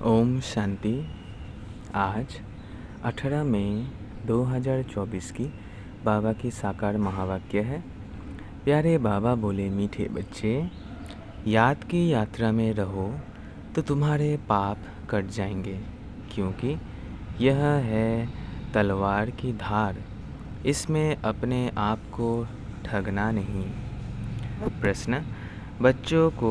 ओम शांति। आज 18 मई 2024 की बाबा की साकार महावाक्य है। प्यारे बाबा बोले, मीठे बच्चे, याद की यात्रा में रहो तो तुम्हारे पाप कट जाएंगे, क्योंकि यह है तलवार की धार। इसमें अपने आप को ठगना नहीं। प्रश्न: बच्चों को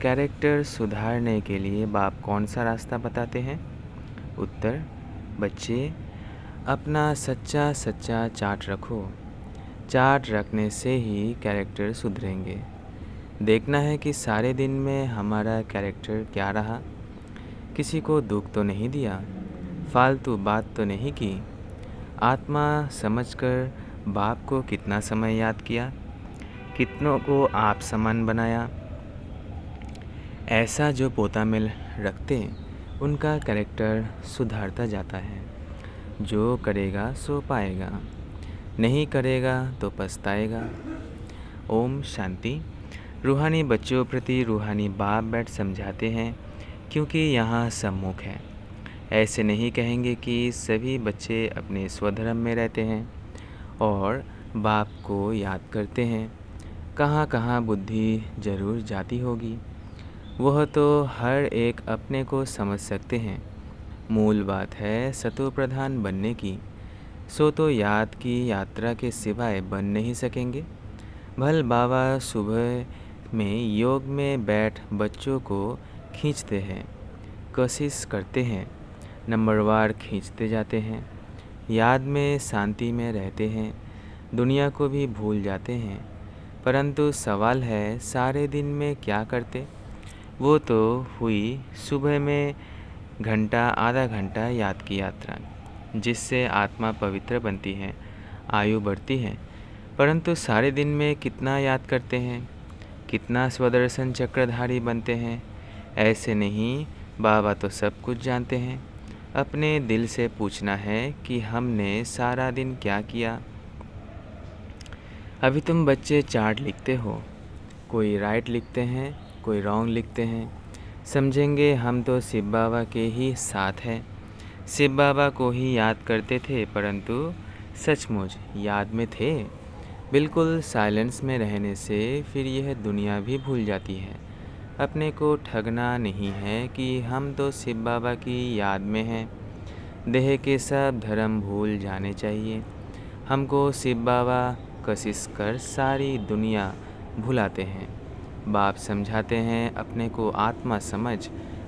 कैरेक्टर सुधारने के लिए बाप कौन सा रास्ता बताते हैं? उत्तर: बच्चे, अपना सच्चा सच्चा चार्ट रखो। चार्ट रखने से ही कैरेक्टर सुधरेंगे। देखना है कि सारे दिन में हमारा कैरेक्टर क्या रहा। किसी को दुख तो नहीं दिया, फालतू बात तो नहीं की, आत्मा समझकर बाप को कितना समय याद किया, कितनों को आप समान बनाया। ऐसा जो पोता में रखते उनका कैरेक्टर सुधरता जाता है। जो करेगा सो पाएगा, नहीं करेगा तो पछताएगा। ओम शांति। रूहानी बच्चों प्रति रूहानी बाप बैठ समझाते हैं, क्योंकि यहाँ सम्मुख है। ऐसे नहीं कहेंगे कि सभी बच्चे अपने स्वधर्म में रहते हैं और बाप को याद करते हैं। कहाँ कहाँ बुद्धि जरूर जाती होगी, वह तो हर एक अपने को समझ सकते हैं। मूल बात है सतो प्रधान बनने की। सो तो याद की यात्रा के सिवाय बन नहीं सकेंगे। भल बाबा सुबह में योग में बैठ बच्चों को खींचते हैं, कोशिश करते हैं, नंबरवार खींचते जाते हैं। याद में शांति में रहते हैं, दुनिया को भी भूल जाते हैं। परंतु सवाल है सारे दिन में क्या करते? वो तो हुई सुबह में घंटा आधा घंटा याद की यात्रा, जिससे आत्मा पवित्र बनती है, आयु बढ़ती है। परंतु सारे दिन में कितना याद करते हैं, कितना स्वदर्शन चक्रधारी बनते हैं? ऐसे नहीं, बाबा तो सब कुछ जानते हैं। अपने दिल से पूछना है कि हमने सारा दिन क्या किया। अभी तुम बच्चे चार्ट लिखते हो, कोई राइट लिखते हैं, कोई रॉन्ग लिखते हैं। समझेंगे हम तो शिव बाबा के ही साथ हैं, शिव बाबा को ही याद करते थे, परंतु सचमुच याद में थे। बिल्कुल साइलेंस में रहने से फिर यह दुनिया भी भूल जाती है। अपने को ठगना नहीं है कि हम तो शिव बाबा की याद में हैं। देह के सब धर्म भूल जाने चाहिए। हमको शिव बाबा कोशिश कर सारी दुनिया भुलाते हैं। बाप समझाते हैं अपने को आत्मा समझ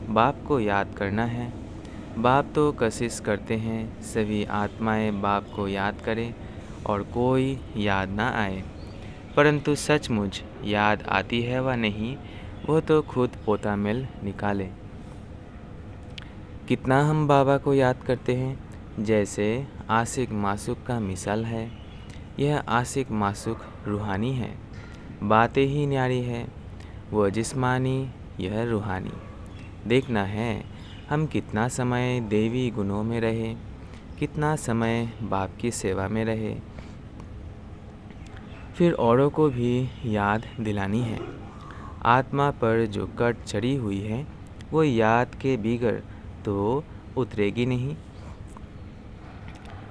बाप को याद करना है। बाप तो कोशिश करते हैं सभी आत्माएं बाप को याद करें और कोई याद ना आए। परंतु सचमुच याद आती है व नहीं, वो तो खुद पोता मेल निकाले। कितना हम बाबा को याद करते हैं? जैसे आशिक मासूक का मिसाल है। यह आशिक मासूक रूहानी है, बातें ही न्यारी है। वह जिस्मानी, यह रूहानी। देखना है हम कितना समय देवी गुणों में रहे, कितना समय बाप की सेवा में रहे। फिर औरों को भी याद दिलानी है। आत्मा पर जो कट चढ़ी हुई है वो याद के बिगड़ तो उतरेगी नहीं।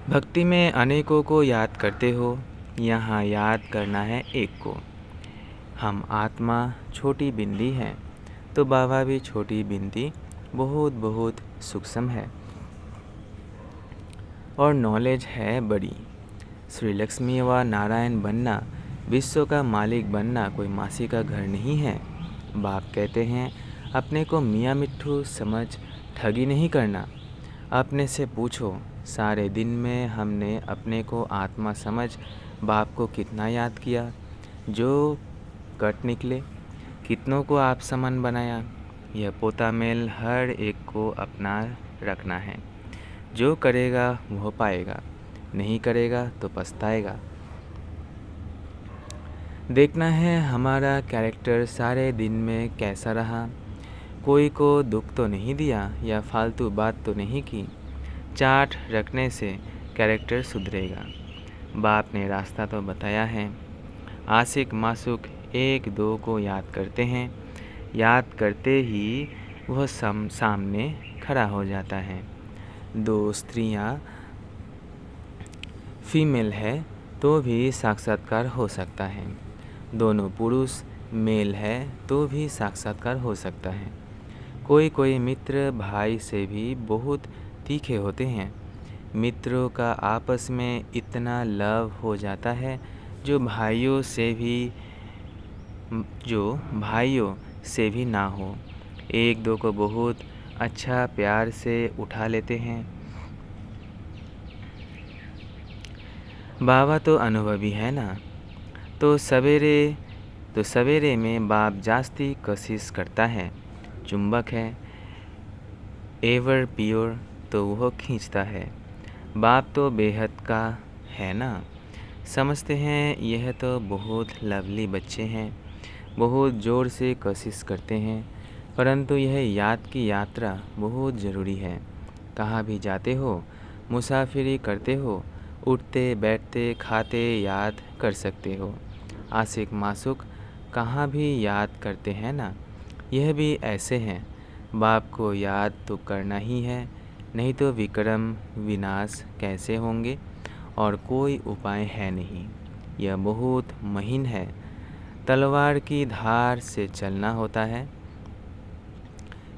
भक्ति में अनेकों को याद करते हो, यहाँ याद करना है एक को। हम आत्मा छोटी बिंदी है तो बाबा भी छोटी बिंदी बहुत बहुत सूक्ष्म है और नॉलेज है बड़ी। श्री लक्ष्मी व नारायण बनना, विश्व का मालिक बनना कोई मासी का घर नहीं है। बाप कहते हैं अपने को मियाँ मिट्ठू समझ ठगी नहीं करना। अपने से पूछो सारे दिन में हमने अपने को आत्मा समझ बाप को कितना याद किया। जो कट निकले, कितनों को आप समान बनाया। यह पोता मेल हर एक को अपना रखना है। जो करेगा वह पाएगा, नहीं करेगा तो पछताएगा। देखना है हमारा कैरेक्टर सारे दिन में कैसा रहा। कोई को दुख तो नहीं दिया या फालतू बात तो नहीं की। चार्ट रखने से कैरेक्टर सुधरेगा। बाप ने रास्ता तो बताया है। आशिक मासूक एक दो को याद करते हैं। याद करते ही वह सामने खड़ा हो जाता है। दो स्त्रियां फीमेल है तो भी साक्षात्कार हो सकता है। दोनों पुरुष मेल है तो भी साक्षात्कार हो सकता है। कोई कोई मित्र भाई से भी बहुत तीखे होते हैं। मित्रों का आपस में इतना लव हो जाता है जो भाइयों से भी ना हो। एक दो को बहुत अच्छा प्यार से उठा लेते हैं। बाबा तो अनुभवी है ना। तो सवेरे में बाप जास्ती कोशिश करता है। चुंबक है एवर प्योर तो वह खींचता है। बाप तो बेहद का है ना। समझते हैं यह तो बहुत लवली बच्चे हैं, बहुत ज़ोर से कोशिश करते हैं, परंतु यह याद की यात्रा बहुत ज़रूरी है। कहाँ भी जाते हो, मुसाफिरी करते हो, उठते बैठते खाते याद कर सकते हो। आशिक मासूक कहाँ भी याद करते हैं ना। यह भी ऐसे हैं। बाप को याद तो करना ही है, नहीं तो विक्रम विनाश कैसे होंगे और कोई उपाय है नहीं। यह बहुत महीन है, तलवार की धार से चलना होता है।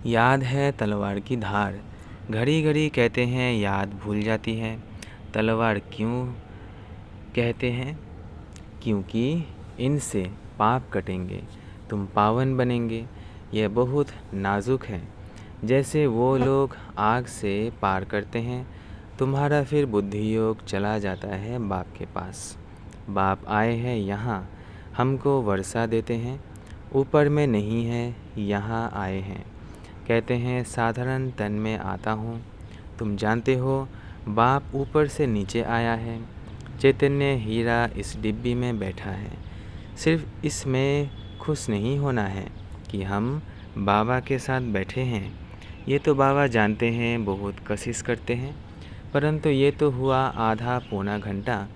याद है तलवार की धार, घड़ी घड़ी कहते हैं याद भूल जाती है। तलवार क्यों कहते हैं? क्योंकि इनसे पाप कटेंगे, तुम पावन बनेंगे। यह बहुत नाजुक है। जैसे वो लोग आग से पार करते हैं, तुम्हारा फिर बुद्धि योग चला जाता है बाप के पास। बाप आए हैं यहाँ, हमको वर्षा देते हैं। ऊपर में नहीं है, यहाँ आए हैं। कहते हैं साधारण तन में आता हूँ। तुम जानते हो बाप ऊपर से नीचे आया है। चैतन्य हीरा इस डिब्बी में बैठा है। सिर्फ इसमें खुश नहीं होना है कि हम बाबा के साथ बैठे हैं। ये तो बाबा जानते हैं, बहुत कोशिश करते हैं, परंतु ये तो हुआ आधा पौना घंटा।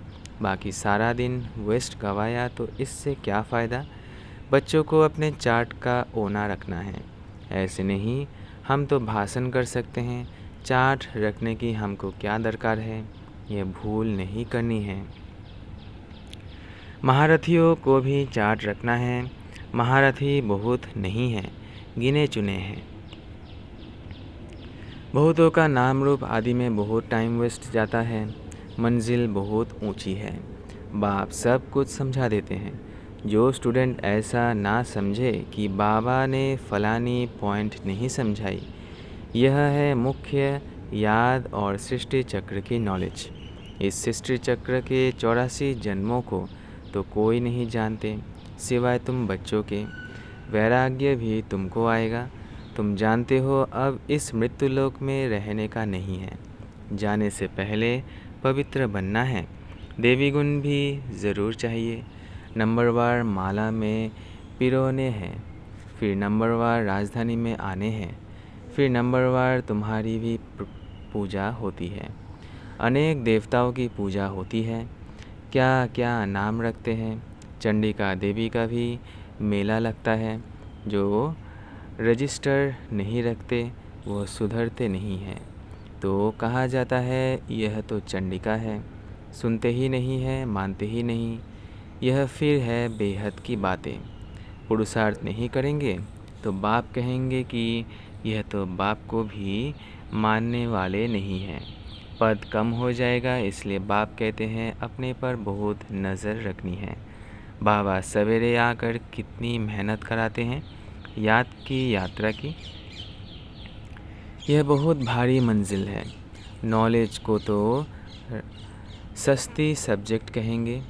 बाकी सारा दिन वेस्ट गवाया तो इससे क्या फ़ायदा। बच्चों को अपने चार्ट का ओना रखना है। ऐसे नहीं, हम तो भाषण कर सकते हैं, चार्ट रखने की हमको क्या दरकार है। यह भूल नहीं करनी है। महारथियों को भी चार्ट रखना है। महारथी बहुत नहीं है, गिने चुने हैं। बहुतों का नाम रूप आदि में बहुत टाइम वेस्ट जाता है। मंजिल बहुत ऊंची है। बाप सब कुछ समझा देते हैं। जो स्टूडेंट ऐसा ना समझे कि बाबा ने फलानी पॉइंट नहीं समझाई, यह है मुख्य याद और सृष्टि चक्र की नॉलेज। इस सृष्टि चक्र के 84 जन्मों को तो कोई नहीं जानते सिवाय तुम बच्चों के। वैराग्य भी तुमको आएगा। तुम जानते हो अब इस मृत्युलोक में रहने का नहीं है। जाने से पहले पवित्र बनना है। देवी गुण भी ज़रूर चाहिए। नंबरवार माला में पिरोने हैं, फिर नंबरवार राजधानी में आने हैं, फिर नंबरवार तुम्हारी भी पूजा होती है। अनेक देवताओं की पूजा होती है। क्या क्या नाम रखते हैं। चंडिका देवी का भी मेला लगता है। जो रजिस्टर नहीं रखते वो सुधरते नहीं हैं। तो कहा जाता है यह तो चंडिका है। सुनते ही नहीं है, मानते ही नहीं। यह फिर है बेहद की बातें। पुरुषार्थ नहीं करेंगे तो बाप कहेंगे कि यह तो बाप को भी मानने वाले नहीं हैं। पद कम हो जाएगा, इसलिए बाप कहते हैं अपने पर बहुत नज़र रखनी है। बाबा सवेरे आकर कितनी मेहनत कराते हैं याद की यात्रा की। यह बहुत भारी मंजिल है। नॉलेज को तो सस्ती सब्जेक्ट कहेंगे।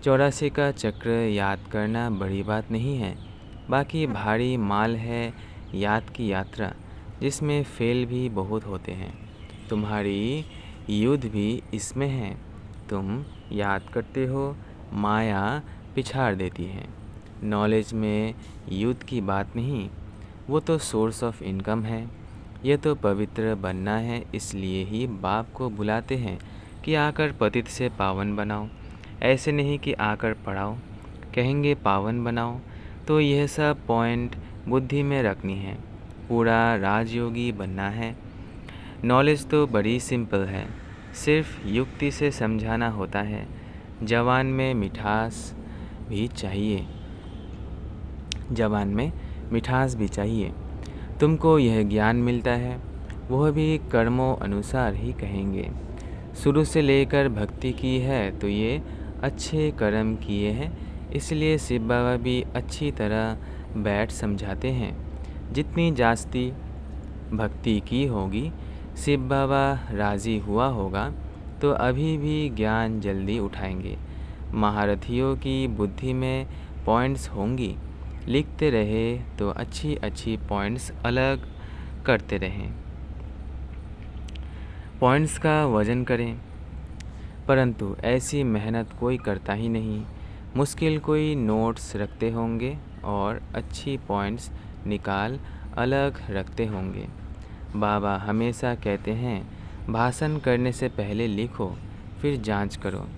84 का चक्र याद करना बड़ी बात नहीं है। बाकी भारी माल है याद की यात्रा, जिसमें फेल भी बहुत होते हैं। तुम्हारी युद्ध भी इसमें है। तुम याद करते हो, माया पिछाड़ देती है। नॉलेज में युद्ध की बात नहीं, वो तो सोर्स ऑफ इनकम है। यह तो पवित्र बनना है, इसलिए ही बाप को बुलाते हैं कि आकर पतित से पावन बनाओ। ऐसे नहीं कि आकर पढ़ाओ। कहेंगे पावन बनाओ, तो यह सब पॉइंट बुद्धि में रखनी है। पूरा राजयोगी बनना है। नॉलेज तो बड़ी सिंपल है, सिर्फ युक्ति से समझाना होता है। जवान में मिठास भी चाहिए, जवान में मिठास भी चाहिए। तुमको यह ज्ञान मिलता है, वह भी कर्मों अनुसार ही कहेंगे। शुरू से लेकर भक्ति की है तो ये अच्छे कर्म किए हैं, इसलिए शिव बाबा भी अच्छी तरह बैठ समझाते हैं। जितनी जास्ती भक्ति की होगी, शिव बाबा राज़ी हुआ होगा तो अभी भी ज्ञान जल्दी उठाएंगे। महारथियों की बुद्धि में पॉइंट्स होंगी, लिखते रहे तो अच्छी अच्छी पॉइंट्स अलग करते रहें। पॉइंट्स का वज़न करें, परंतु ऐसी मेहनत कोई करता ही नहीं। मुश्किल कोई नोट्स रखते होंगे और अच्छी पॉइंट्स निकाल अलग रखते होंगे। बाबा हमेशा कहते हैं, भाषण करने से पहले लिखो फिर जांच करो।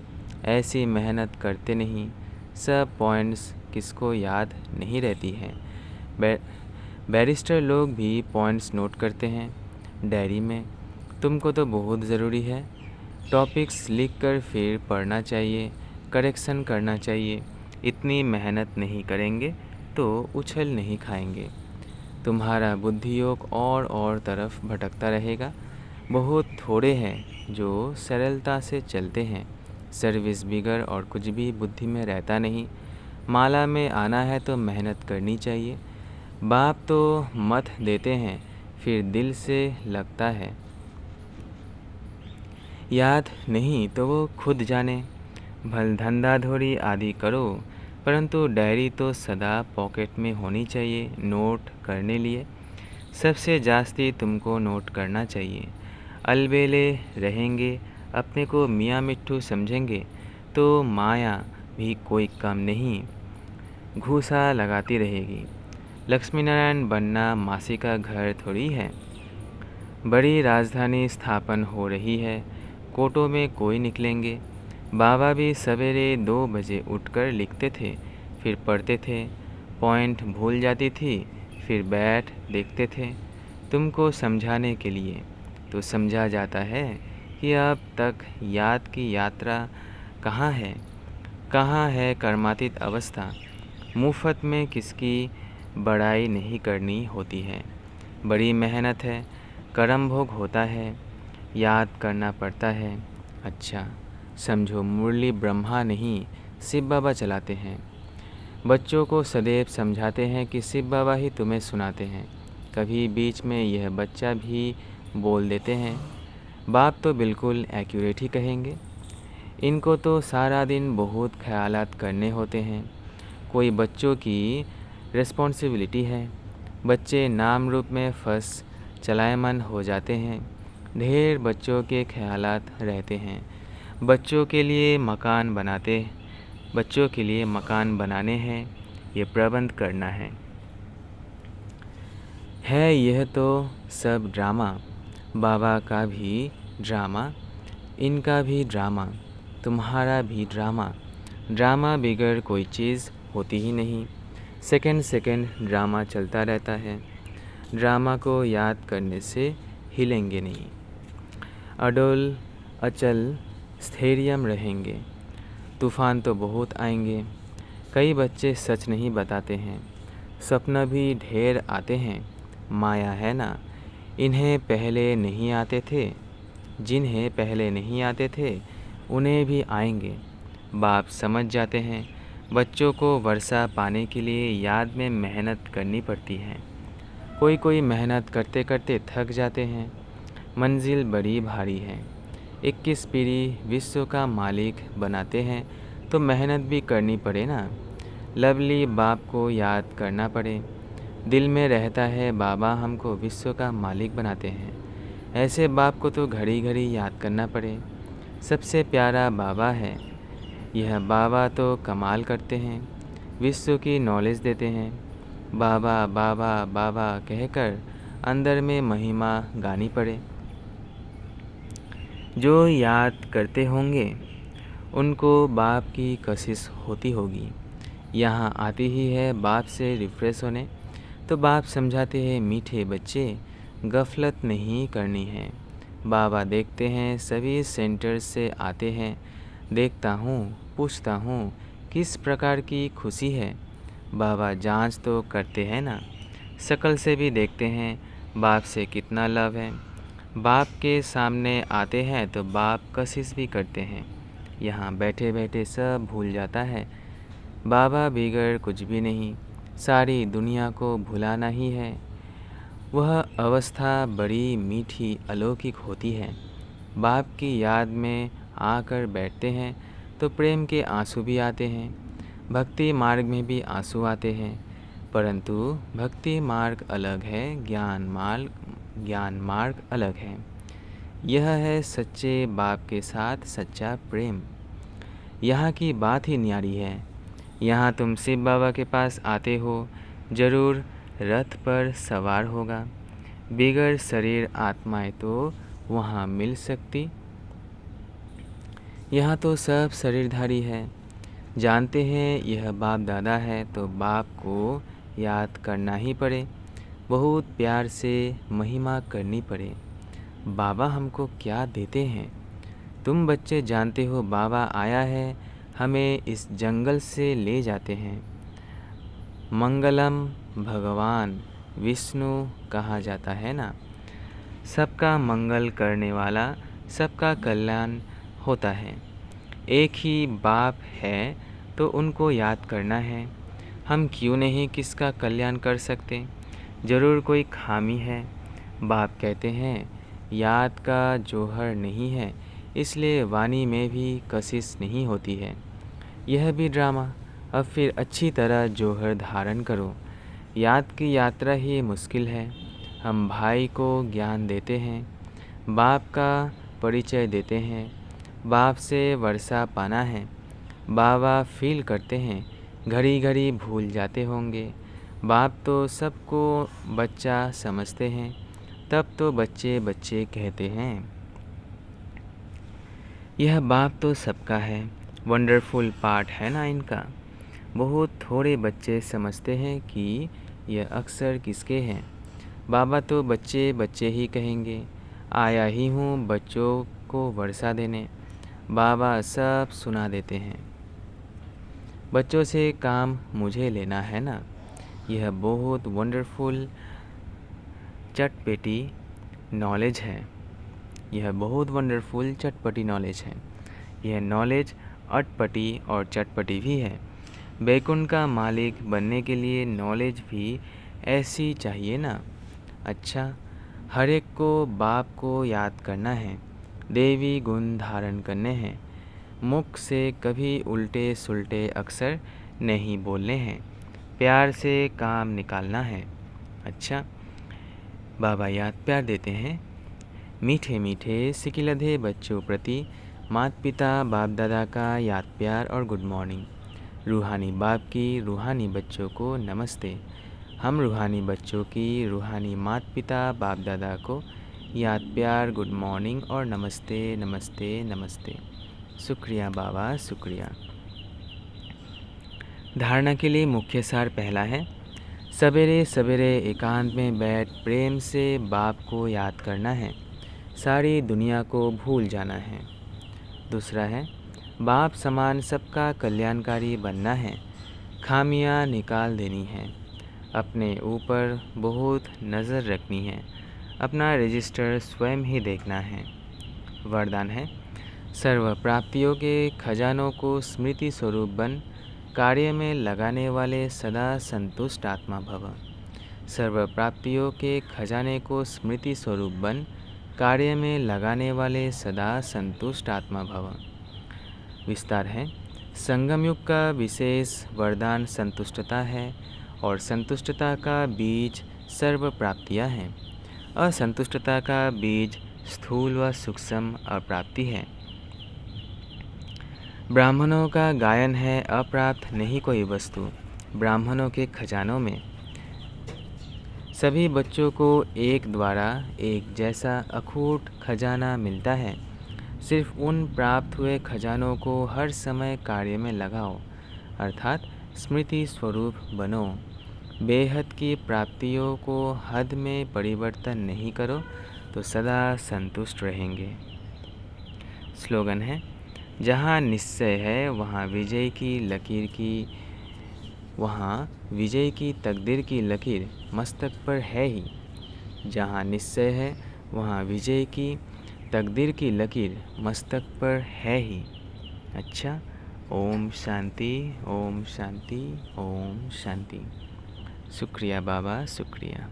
ऐसी मेहनत करते नहीं, सब पॉइंट्स किसको याद नहीं रहती हैं। बैरिस्टर लोग भी पॉइंट्स नोट करते हैं डायरी में। तुमको तो बहुत ज़रूरी है। टॉपिक्स लिखकर फिर पढ़ना चाहिए, करेक्शन करना चाहिए। इतनी मेहनत नहीं करेंगे तो उछल नहीं खाएंगे। तुम्हारा बुद्धियोग और तरफ भटकता रहेगा। बहुत थोड़े हैं जो सरलता से चलते हैं। सर्विस बिगर और कुछ भी बुद्धि में रहता नहीं। माला में आना है तो मेहनत करनी चाहिए। बाप तो मत देते हैं, फिर दिल से लगता है। याद नहीं तो वो खुद जाने। भल धंधाधोरी आदि करो, परंतु डायरी तो सदा पॉकेट में होनी चाहिए नोट करने लिए। सबसे जास्ती तुमको नोट करना चाहिए। अलबेले रहेंगे, अपने को मियाँ मिट्ठू समझेंगे तो माया भी कोई कम नहीं घूसा लगाती रहेगी। लक्ष्मी नारायण बनना मासी का घर थोड़ी है। बड़ी राजधानी स्थापन हो रही है, कोटों में कोई निकलेंगे। बाबा भी सवेरे 2 बजे उठकर लिखते थे, फिर पढ़ते थे। पॉइंट भूल जाती थी, फिर बैठ देखते थे। तुमको समझाने के लिए तो समझा जाता है कि अब तक याद की यात्रा कहाँ है कर्मातीत अवस्था। मुफ्त में किसकी बड़ाई नहीं करनी होती है। बड़ी मेहनत है, कर्म भोग होता है, याद करना पड़ता है। अच्छा समझो, मुरली ब्रह्मा नहीं शिव बाबा चलाते हैं। बच्चों को सदैव समझाते हैं कि शिव बाबा ही तुम्हें सुनाते हैं। कभी बीच में यह बच्चा भी बोल देते हैं। बाप तो बिल्कुल एक्यूरेट ही कहेंगे। इनको तो सारा दिन बहुत ख्यालात करने होते हैं। कोई बच्चों की रिस्पॉन्सिबिलिटी है। बच्चे नाम रूप में फंस चलायमान हो जाते हैं। ढेर बच्चों के ख्यालात रहते हैं। बच्चों के लिए मकान बनाने हैं, ये प्रबंध करना है। यह तो सब ड्रामा। बाबा का भी ड्रामा, इनका भी ड्रामा, तुम्हारा भी ड्रामा। ड्रामा बिगर कोई चीज़ होती ही नहीं। सेकंड ड्रामा चलता रहता है। ड्रामा को याद करने से हिलेंगे नहीं। अडोल अचल स्थैर्यम रहेंगे। तूफ़ान तो बहुत आएंगे। कई बच्चे सच नहीं बताते हैं। सपना भी ढेर आते हैं। माया है ना, जिन्हें पहले नहीं आते थे उन्हें भी आएंगे। बाप समझ जाते हैं। बच्चों को वर्षा पाने के लिए याद में मेहनत करनी पड़ती है। कोई मेहनत करते करते थक जाते हैं। मंजिल बड़ी भारी है। 21 पीढ़ी विश्व का मालिक बनाते हैं तो मेहनत भी करनी पड़े ना। लवली बाप को याद करना पड़े। दिल में रहता है बाबा हमको विश्व का मालिक बनाते हैं। ऐसे बाप को तो घड़ी घड़ी याद करना पड़े। सबसे प्यारा बाबा है। यह बाबा तो कमाल करते हैं, विश्व की नॉलेज देते हैं। बाबा बाबा बाबा कहकर अंदर में महिमा गानी पड़े। जो याद करते होंगे उनको बाप की कशिश होती होगी। यहाँ आती ही है बाप से रिफ्रेश होने। तो बाप समझाते हैं, मीठे बच्चे गफलत नहीं करनी है। बाबा देखते हैं सभी सेंटर से आते हैं, देखता हूँ, पूछता हूँ किस प्रकार की खुशी है। बाबा जांच तो करते हैं ना, शकल से भी देखते हैं बाप से कितना लव है। बाप के सामने आते हैं तो बाप कशिश भी करते हैं। यहाँ बैठे बैठे सब भूल जाता है। बाबा बिगड़ कुछ भी नहीं, सारी दुनिया को भुलाना ही है। वह अवस्था बड़ी मीठी अलौकिक होती है। बाप की याद में आकर बैठते हैं तो प्रेम के आंसू भी आते हैं। भक्ति मार्ग में भी आंसू आते हैं, परंतु भक्ति मार्ग अलग है, ज्ञान मार्ग अलग है। यह है सच्चे बाप के साथ सच्चा प्रेम। यहाँ की बात ही न्यारी है। यहाँ तुम शिव बाबा के पास आते हो, जरूर रथ पर सवार होगा। बिगड़ शरीर आत्माएं तो वहाँ मिल सकती। यहाँ तो सब शरीरधारी है। जानते हैं यह बाप दादा है तो बाप को याद करना ही पड़े, बहुत प्यार से महिमा करनी पड़े। बाबा हमको क्या देते हैं? तुम बच्चे जानते हो, बाबा आया है, हमें इस जंगल से ले जाते हैं। मंगलम भगवान विष्णु कहा जाता है ना, सबका मंगल करने वाला, सबका कल्याण होता है। एक ही बाप है तो उनको याद करना है। हम क्यों नहीं किसका कल्याण कर सकते? ज़रूर कोई खामी है। बाप कहते हैं याद का जौहर नहीं है, इसलिए वाणी में भी कशिश नहीं होती है। यह भी ड्रामा। अब फिर अच्छी तरह जौहर धारण करो। याद की यात्रा ही मुश्किल है। हम भाई को ज्ञान देते हैं, बाप का परिचय देते हैं। बाप से वर्षा पाना है। बाबा फील करते हैं, घड़ी घड़ी भूल जाते होंगे। बाप तो सबको बच्चा समझते हैं, तब तो बच्चे बच्चे कहते हैं। यह बाप तो सबका है। वंडरफुल पार्ट है ना इनका। बहुत थोड़े बच्चे समझते हैं कि यह अक्सर किसके हैं। बाबा तो बच्चे बच्चे ही कहेंगे। आया ही हूँ बच्चों को वर्षा देने। बाबा सब सुना देते हैं। बच्चों से काम मुझे लेना है ना। यह बहुत वंडरफुल चटपटी नॉलेज है। यह बहुत वंडरफुल चटपटी नॉलेज है। यह नॉलेज अटपटी और चटपटी भी है। बैकुंठ का मालिक बनने के लिए नॉलेज भी ऐसी चाहिए ना। अच्छा, हर एक को बाप को याद करना है, देवी गुण धारण करने हैं। मुख से कभी उल्टे सुलटे अक्षर नहीं बोलने हैं, प्यार से काम निकालना है। अच्छा, बाबा याद प्यार देते हैं। मीठे मीठे सिकिलधे बच्चों प्रति माता पिता बाप दादा का याद प्यार और गुड मॉर्निंग। रूहानी बाप की रूहानी बच्चों को नमस्ते। हम रूहानी बच्चों की रूहानी माता पिता बाप दादा को याद प्यार, गुड मॉर्निंग और नमस्ते नमस्ते नमस्ते। शुक्रिया बाबा, शुक्रिया। धारणा के लिए मुख्य सार पहला है, सवेरे सवेरे एकांत में बैठ प्रेम से बाप को याद करना है, सारी दुनिया को भूल जाना है। दूसरा है, बाप समान सबका कल्याणकारी बनना है, खामियां निकाल देनी है, अपने ऊपर बहुत नज़र रखनी है, अपना रजिस्टर स्वयं ही देखना है। वरदान है, सर्व प्राप्तियों के खजानों को स्मृति स्वरूप बन कार्य में लगाने वाले सदा संतुष्ट आत्मा भव। सर्व प्राप्तियों के खजाने को स्मृति स्वरूप बन कार्य में लगाने वाले सदा संतुष्ट आत्मा भव। विस्तार है, संगम युग का विशेष वरदान संतुष्टता है और संतुष्टता का बीज सर्व प्राप्तियाँ हैं। असंतुष्टता का बीज स्थूल व सूक्ष्म अप्राप्ति है। ब्राह्मणों का गायन है, अप्राप्त नहीं कोई वस्तु ब्राह्मणों के खजानों में। सभी बच्चों को एक द्वारा एक जैसा अखूट खजाना मिलता है। सिर्फ उन प्राप्त हुए खजानों को हर समय कार्य में लगाओ, अर्थात स्मृति स्वरूप बनो। बेहद की प्राप्तियों को हद में परिवर्तन नहीं करो तो सदा संतुष्ट रहेंगे। स्लोगन है, जहाँ निश्चय है वहाँ विजय की तकदीर की लकीर मस्तक पर है ही। जहाँ निश्चय है वहाँ विजय की तकदीर की लकीर मस्तक पर है ही। अच्छा, ओम शांति, ओम शांति, ओम शांति। शुक्रिया बाबा, शुक्रिया।